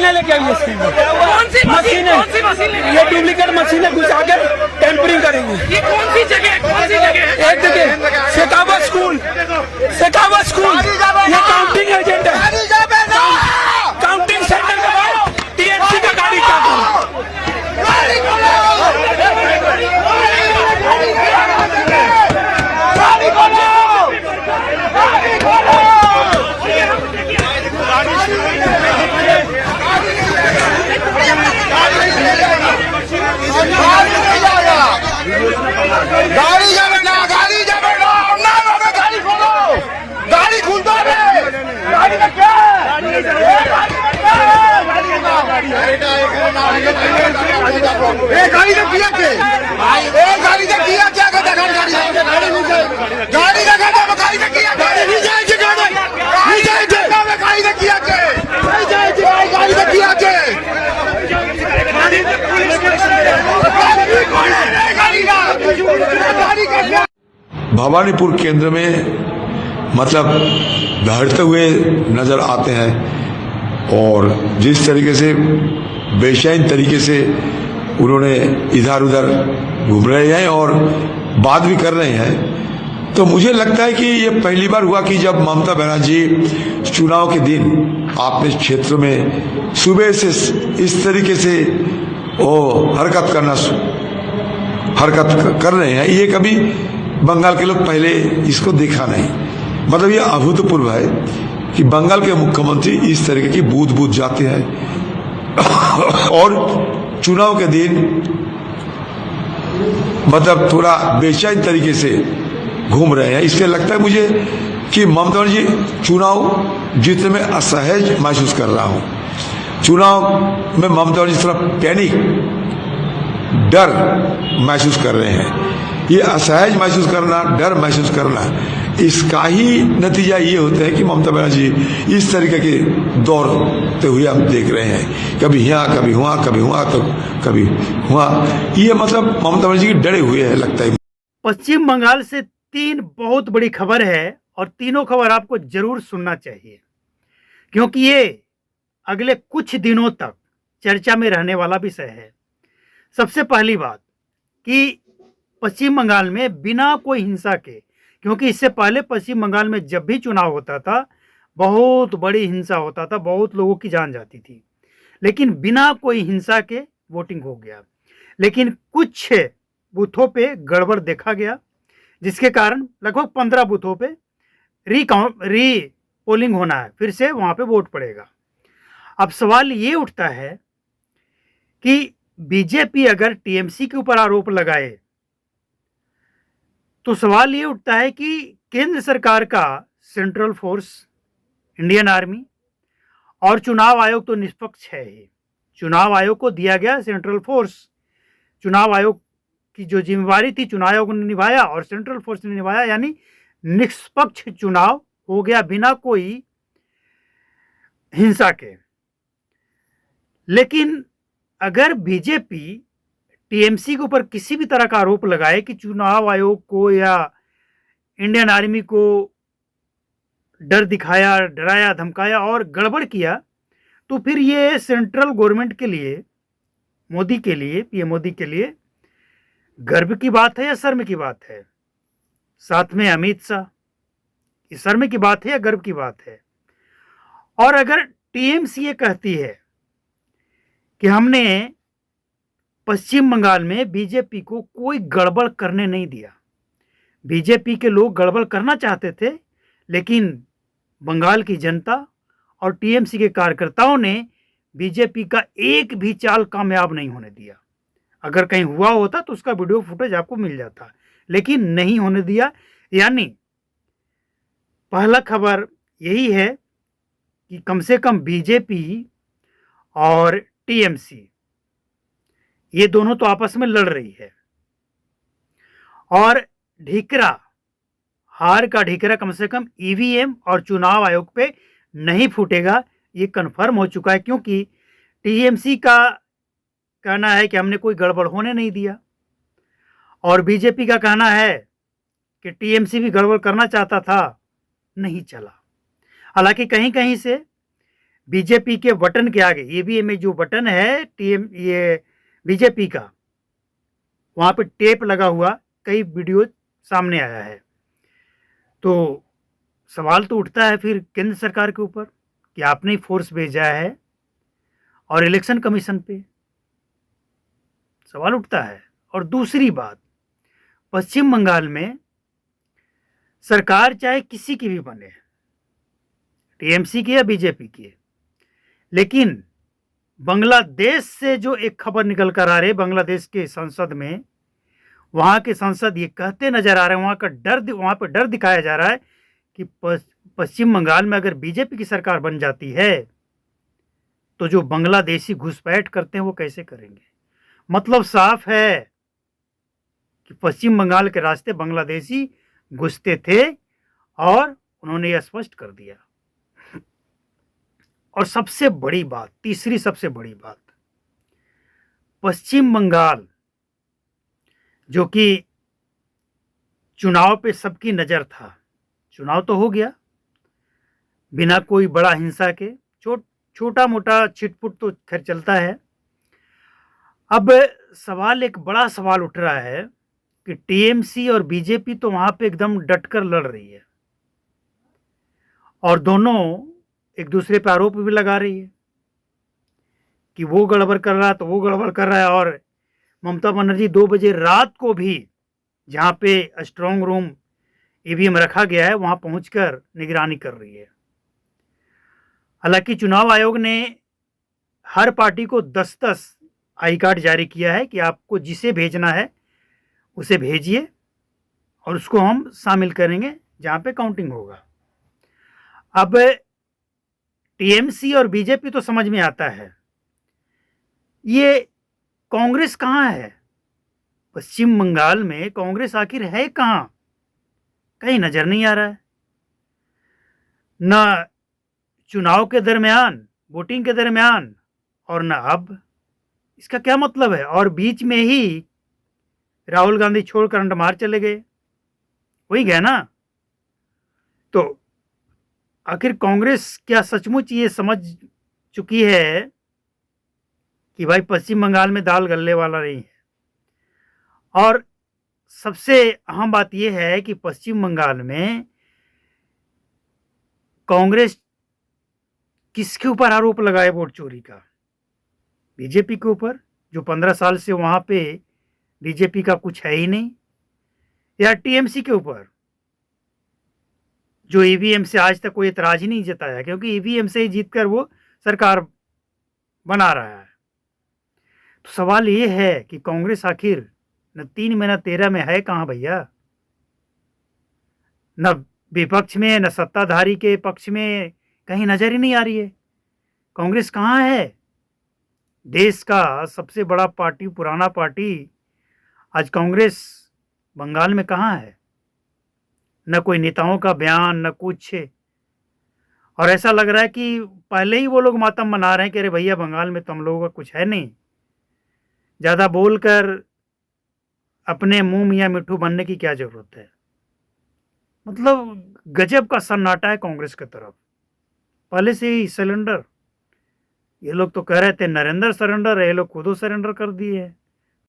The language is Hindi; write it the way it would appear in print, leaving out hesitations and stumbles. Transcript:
मशीनें लेके आई इसके अंदर। कौन सी मशीन ये डुप्लीकेट मशीनें घुसा कर टेम्परिंग करेंगे। ये कौन सी जगह है? एक जगह शेखावत स्कूल, ये काउंटिंग एजेंट है। काउंटिंग सेंटर के बाद टीएमसी का गाड़ी क्या गाड़ी जावे ना, गाड़ी जावे ना, ना बाबा गाड़ी खोलो, गाड़ी खुल दो रे, गाड़ी में क्या है? गाड़ी ने किया क्या? गाड़ी ने किया क्या? गाड़ी का गाड़ी गाड़ी ने किया, गाड़ी नहीं जाएगी, गाड़ी नहीं जाएगी, गाड़ी ने किया क्या? नहीं जाएगी, गाड़ी ने किया क्या? भवानीपुर केंद्र में मतलब दहाड़ते हुए नजर आते हैं और जिस तरीके से बेचैन तरीके से उन्होंने इधर उधर घूम रहे हैं और बात भी कर रहे हैं, तो मुझे लगता है कि ये पहली बार हुआ कि जब ममता बनर्जी चुनाव के दिन अपने क्षेत्र में सुबह से इस तरीके से वो हरकत कर रहे हैं। ये कभी बंगाल के लोग पहले इसको देखा नहीं। मतलब ये अभूतपूर्व है कि बंगाल के मुख्यमंत्री इस तरीके की बूथ जाते हैं और चुनाव के दिन मतलब थोड़ा बेचैन तरीके से घूम रहे हैं। इससे लगता है मुझे कि ममता बनर्जी चुनाव जीतने में असहज महसूस कर रहा हूं। चुनाव में ममता बनर्जी थोड़ा पैनिक, डर महसूस कर रहे हैं। ये असहज महसूस करना, डर महसूस करना, इसका ही नतीजा ये होता है कि ममता बनर्जी इस तरीके के दौड़ते हुए हम देख रहे हैं, कभी यहाँ कभी वहाँ, कभी वहाँ तो कभी वहाँ। ये मतलब ममता बनर्जी डरे हुए हैं लगता है। पश्चिम बंगाल से 3 बहुत बड़ी खबर है और तीनों खबर आपको जरूर सुनना चाहिए, क्योंकि ये अगले कुछ दिनों तक चर्चा में रहने वाला विषय है। सबसे पहली बात कि पश्चिम बंगाल में बिना कोई हिंसा के, क्योंकि इससे पहले पश्चिम बंगाल में जब भी चुनाव होता था बहुत बड़ी हिंसा होता था, बहुत लोगों की जान जाती थी, लेकिन बिना कोई हिंसा के वोटिंग हो गया। लेकिन कुछ बूथों पे गड़बड़ देखा गया, जिसके कारण लगभग 15 बूथों पे री पोलिंग होना है, फिर से वहां पे वोट पड़ेगा। अब सवाल ये उठता है कि बीजेपी अगर टीएमसी के ऊपर आरोप लगाए तो सवाल ये उठता है कि केंद्र सरकार का सेंट्रल फोर्स, इंडियन आर्मी और चुनाव आयोग तो निष्पक्ष है ही। चुनाव आयोग को दिया गया सेंट्रल फोर्स, चुनाव आयोग की जो जिम्मेवारी थी चुनाव आयोग ने निभाया और सेंट्रल फोर्स ने निभाया, यानी निष्पक्ष चुनाव हो गया बिना कोई हिंसा के। लेकिन अगर बीजेपी टीएमसी के ऊपर किसी भी तरह का आरोप लगाए कि चुनाव आयोग को या इंडियन आर्मी को डर दिखाया, डराया, धमकाया और गड़बड़ किया, तो फिर ये सेंट्रल गवर्नमेंट के लिए, मोदी के लिए, पीएम मोदी के लिए गर्व की बात है या शर्म की बात है? साथ में अमित शाह, ये शर्म की बात है या गर्व की बात है? और अगर टीएमसी ये कहती है कि हमने पश्चिम बंगाल में बीजेपी को कोई गड़बड़ करने नहीं दिया, बीजेपी के लोग गड़बड़ करना चाहते थे, लेकिन बंगाल की जनता और टीएमसी के कार्यकर्ताओं ने बीजेपी का एक भी चाल कामयाब नहीं होने दिया। अगर कहीं हुआ होता तो उसका वीडियो फुटेज आपको मिल जाता, लेकिन नहीं होने दिया। यानी पहला खबर यही है कि कम से कम बीजेपी और टीएमसी ये दोनों तो आपस में लड़ रही है और ढीकरा, हार का ढीकरा कम से कम ईवीएम और चुनाव आयोग पे नहीं फूटेगा, ये कन्फर्म हो चुका है। क्योंकि टीएमसी का कहना है कि हमने कोई गड़बड़ होने नहीं दिया और बीजेपी का कहना है कि टीएमसी भी गड़बड़ करना चाहता था, नहीं चला। हालांकि कहीं कहीं से बीजेपी के बटन के आगे, ईवीएम में जो बटन है ये बीजेपी का, वहां पे टेप लगा हुआ कई वीडियो सामने आया है। तो सवाल तो उठता है फिर केंद्र सरकार के ऊपर कि आपने ही फोर्स भेजा है और इलेक्शन कमीशन पे सवाल उठता है। और दूसरी बात, पश्चिम बंगाल में सरकार चाहे किसी की भी बने, टीएमसी की या बीजेपी की, लेकिन बांग्लादेश से जो एक खबर निकल कर आ रही है, बांग्लादेश के संसद में, वहां के सांसद ये कहते नजर आ रहे हैं, वहां पर डर दिखाया जा रहा है कि पश्चिम बंगाल में अगर बीजेपी की सरकार बन जाती है तो जो बांग्लादेशी घुसपैठ करते हैं वो कैसे करेंगे। मतलब साफ है कि पश्चिम बंगाल के रास्ते बांग्लादेशी घुसते थे और उन्होंने यह स्पष्ट कर दिया। और सबसे बड़ी बात, तीसरी सबसे बड़ी बात, पश्चिम बंगाल जो कि चुनाव पे सबकी नजर था, चुनाव तो हो गया बिना कोई बड़ा हिंसा के, छोटा मोटा छिटपुट तो खैर चलता है। अब सवाल, एक बड़ा सवाल उठ रहा है कि टीएमसी और बीजेपी तो वहां पे एकदम डटकर लड़ रही है और दोनों एक दूसरे पर आरोप भी लगा रही है कि वो गड़बड़ कर रहा है तो वो गड़बड़ कर रहा है। और ममता बनर्जी 2 बजे रात को भी जहां पे स्ट्रांग रूम ईवीएम रखा गया है वहां पहुंचकर निगरानी कर रही है। हालांकि चुनाव आयोग ने हर पार्टी को 10-10 आई कार्ड जारी किया है कि आपको जिसे भेजना है उसे भेजिए और उसको हम शामिल करेंगे जहां पे काउंटिंग होगा। अब टीएमसी और बीजेपी तो समझ में आता है, ये कांग्रेस कहाँ है? पश्चिम बंगाल में कांग्रेस आखिर है कहाँ? कहीं नजर नहीं आ रहा है। न चुनाव के दरमियान, वोटिंग के दरमियान, और न अब। इसका क्या मतलब है? और बीच में ही राहुल गांधी छोड़ करंट मार चले गए, वही गए ना। तो आखिर कांग्रेस क्या सचमुच ये समझ चुकी है कि भाई पश्चिम बंगाल में दाल गलने वाला नहीं है? और सबसे अहम बात यह है कि पश्चिम बंगाल में कांग्रेस किसके ऊपर आरोप लगाए वोट चोरी का? बीजेपी के ऊपर, जो 15 साल से वहां पे बीजेपी का कुछ है ही नहीं, या टीएमसी के ऊपर जो ईवीएम से आज तक कोई एतराज ही नहीं जताया, क्योंकि ईवीएम से ही जीतकर वो सरकार बना रहा है। तो सवाल ये है कि कांग्रेस आखिर न 3 में न 13 में है कहाँ भैया? न विपक्ष में न सत्ताधारी के पक्ष में कहीं नजर ही नहीं आ रही है। कांग्रेस कहाँ है? देश का सबसे बड़ा पार्टी, पुराना पार्टी, आज कांग्रेस बंगाल में कहाँ है? न कोई नेताओं का बयान, न कुछ। और ऐसा लग रहा है कि पहले ही वो लोग मातम मना रहे हैं कि अरे भैया बंगाल में तो हम लोगों का कुछ है नहीं, ज़्यादा बोलकर अपने मुंह मियाँ मिट्ठू बनने की क्या जरूरत है। मतलब गजब का सन्नाटा है कांग्रेस की तरफ, पहले से ही सिलेंडर। ये लोग तो कह रहे थे नरेंद्र सरेंडर, ये लोग खुद सरेंडर कर दिए है।